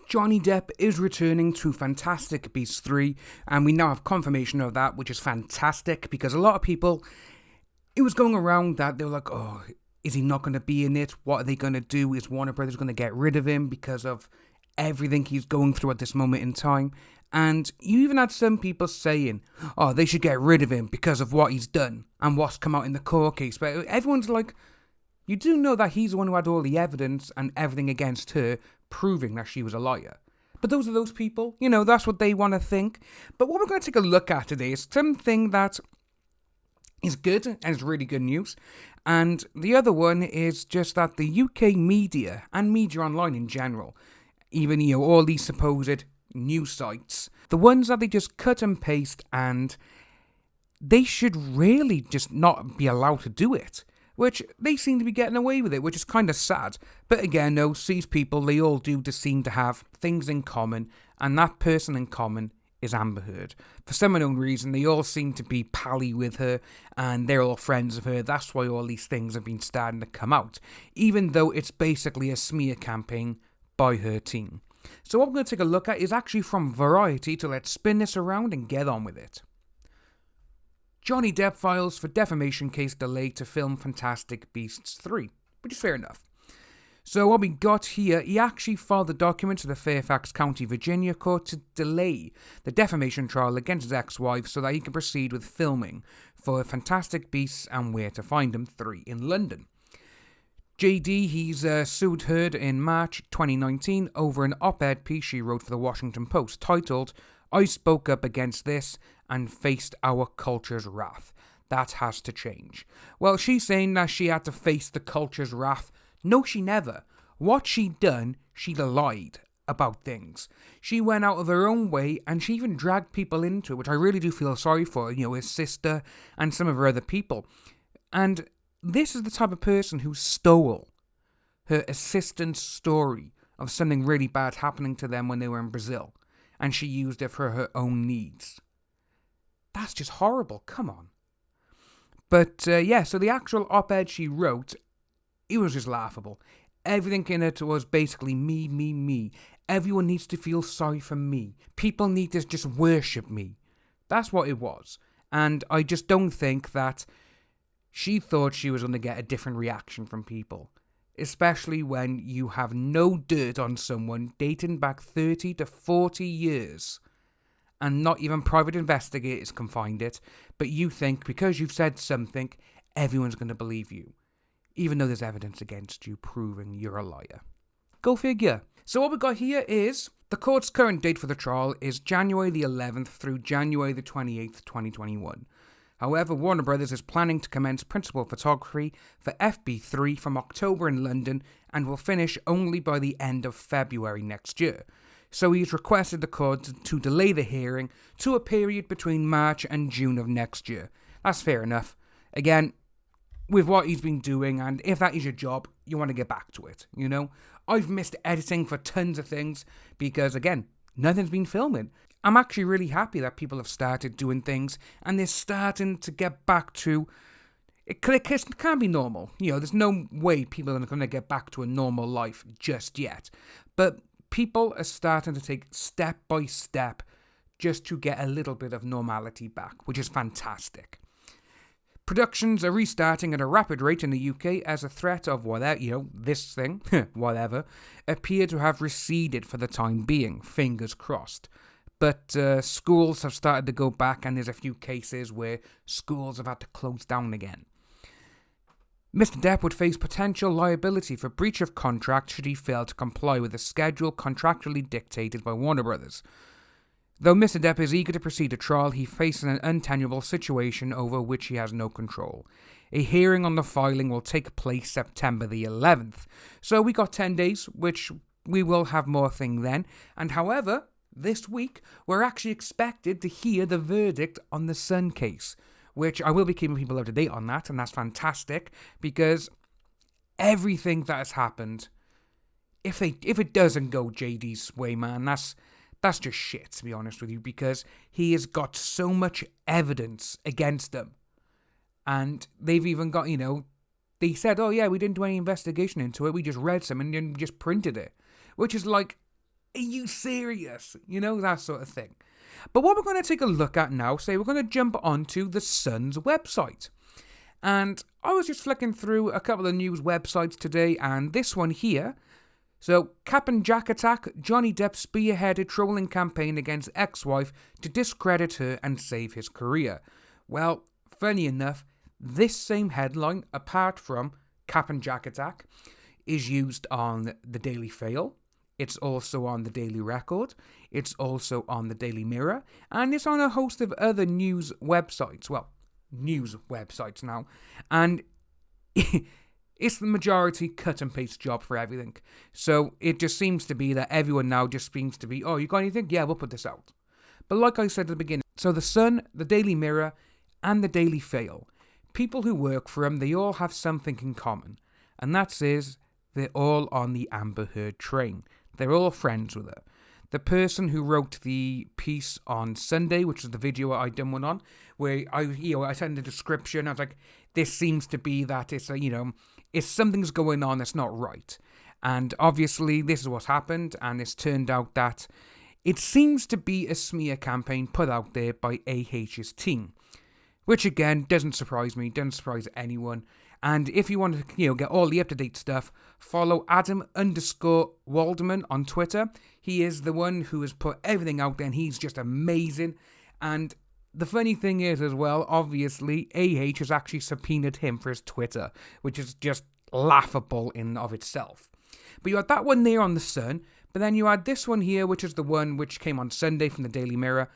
Johnny Depp is returning to Fantastic Beasts 3, and we now have confirmation of that, which is fantastic, because a lot of people, it was going around that they were like, oh, is he not going to be in it? What are they going to do? Is Warner Brothers going to get rid of him because of everything he's going through at this moment in time? And you even had some people saying, oh, they should get rid of him because of what he's done and what's come out in the court case. But everyone's like, you do know that he's the one who had all the evidence and everything against her, proving that she was a liar. But those are those people, that's what they want to think. But what we're going to take a look at today is something that is good and is really good news. And the other one is just that the UK media and media online in general, even, all these supposed news sites, the ones that they just cut and paste, and they should really just not be allowed to do it. Which they seem to be getting away with it, which is kind of sad. But again, no, these people, they all do just seem to have things in common, and that person in common is Amber Heard. For some unknown reason, they all seem to be pally with her, and they're all friends of her. That's why all these things have been starting to come out, even though it's basically a smear campaign by her team. So what we're going to take a look at is actually from Variety, so let's spin this around and get on with it. Johnny Depp files for defamation case delay to film Fantastic Beasts 3, which is fair enough. So what we got here, he actually filed the document to the Fairfax County, Virginia court to delay the defamation trial against his ex-wife so that he can proceed with filming for Fantastic Beasts and Where to Find Them 3 in London. JD, he's sued Heard in March 2019 over an op-ed piece she wrote for the Washington Post titled, I spoke up against this and faced our culture's wrath. That has to change. Well, she's saying that she had to face the culture's wrath. No, she never. What she done, she lied about things. She went out of her own way, and she even dragged people into it, which I really do feel sorry for, his sister and some of her other people. And this is the type of person who stole her assistant's story of something really bad happening to them when they were in Brazil, and she used it for her own needs. That's just horrible, come on. But so the actual op-ed she wrote, it was just laughable. Everything in it was basically me, me, me. Everyone needs to feel sorry for me. People need to just worship me. That's what it was. And I just don't think that she thought she was going to get a different reaction from people. Especially when you have no dirt on someone dating back 30 to 40 years. And not even private investigators can find it. But you think because you've said something, everyone's going to believe you. Even though there's evidence against you proving you're a liar. Go figure. So what we got here is the court's current date for the trial is January the 11th through January the 28th, 2021. However, Warner Brothers is planning to commence principal photography for FB3 from October in London and will finish only by the end of February next year. So he's requested the court to delay the hearing to a period between March and June of next year. That's fair enough. Again, with what he's been doing, and if that is your job, you want to get back to it, I've missed editing for tons of things because, again, nothing's been filming. I'm actually really happy that people have started doing things and they're starting to get back to... It can't be normal. There's no way people are going to get back to a normal life just yet. But people are starting to take step by step just to get a little bit of normality back, which is fantastic. Productions are restarting at a rapid rate in the UK as a threat of this thing, whatever, appear to have receded for the time being, fingers crossed. But schools have started to go back, and there's a few cases where schools have had to close down again. Mr. Depp would face potential liability for breach of contract should he fail to comply with the schedule contractually dictated by Warner Brothers. Though Mr. Depp is eager to proceed to trial, he faces an untenable situation over which he has no control. A hearing on the filing will take place September the 11th. So we got 10 days, which we will have more thing then. And however, this week, we're actually expected to hear the verdict on the Sun case, which I will be keeping people up to date on that, and that's fantastic, because everything that has happened, if it doesn't go JD's way, man, that's just shit, to be honest with you, because he has got so much evidence against them. And they've even got, they said, oh yeah, we didn't do any investigation into it, we just read some and then just printed it. Which is like, Are you serious? You know, that sort of thing. But what we're going to take a look at now, we're going to jump onto the Sun's website. And I was just flicking through a couple of news websites today, and this one here. So, Cap and Jack attack, Johnny Depp spearheaded trolling campaign against ex-wife to discredit her and save his career. Well, funny enough, this same headline, apart from Cap and Jack attack, is used on the Daily Fail. It's also on the Daily Record. It's also on the Daily Mirror. And it's on a host of other news websites. Well, news websites now. And it's the majority cut and paste job for everything. So it just seems to be that everyone now just seems to be, oh, you got anything? Yeah, we'll put this out. But like I said at the beginning, so the Sun, the Daily Mirror, and the Daily Fail, people who work for them, they all have something in common. And that is, they're all on the Amber Heard train. They're all friends with her. The person who wrote the piece on Sunday, which is the video I done one on, where I sent the description, I was like, this seems to be that it's if something's going on that's not right. And obviously this is what's happened, and it's turned out that it seems to be a smear campaign put out there by AH's team. Which again, doesn't surprise me, doesn't surprise anyone. And if you want to, get all the up-to-date stuff, follow Adam_Waldman on Twitter. He is the one who has put everything out there, and he's just amazing. And the funny thing is as well, obviously, AH has actually subpoenaed him for his Twitter, which is just laughable in and of itself. But you had that one there on the Sun, but then you had this one here, which is the one which came on Sunday from the Daily Mirror.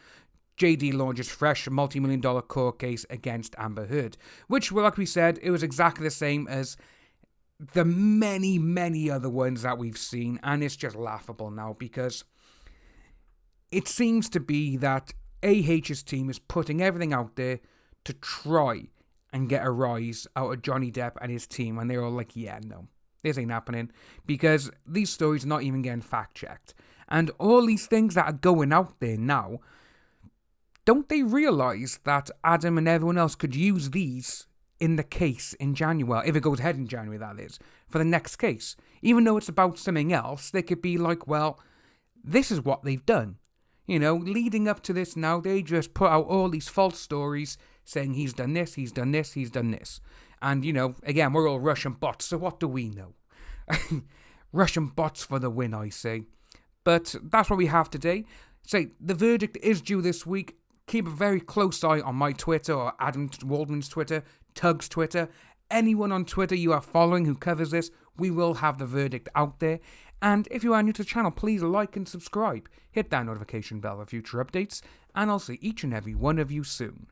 JD launches fresh multi-million-dollar court case against Amber Heard, which, like we said, it was exactly the same as the many, many other ones that we've seen, and it's just laughable now because it seems to be that AH's team is putting everything out there to try and get a rise out of Johnny Depp and his team, and they're all like, yeah, no, this ain't happening, because these stories are not even getting fact-checked. And all these things that are going out there now, don't they realise that Adam and everyone else could use these in the case in January, if it goes ahead in January, that is, for the next case? Even though it's about something else, they could be like, well, this is what they've done. Leading up to this now, they just put out all these false stories saying he's done this, he's done this, he's done this. And, again, we're all Russian bots, so what do we know? Russian bots for the win, I say. But that's what we have today. The verdict is due this week. Keep a very close eye on my Twitter, or Adam Waldman's Twitter, Tug's Twitter. Anyone on Twitter you are following who covers this, we will have the verdict out there. And if you are new to the channel, please like and subscribe. Hit that notification bell for future updates, and I'll see each and every one of you soon.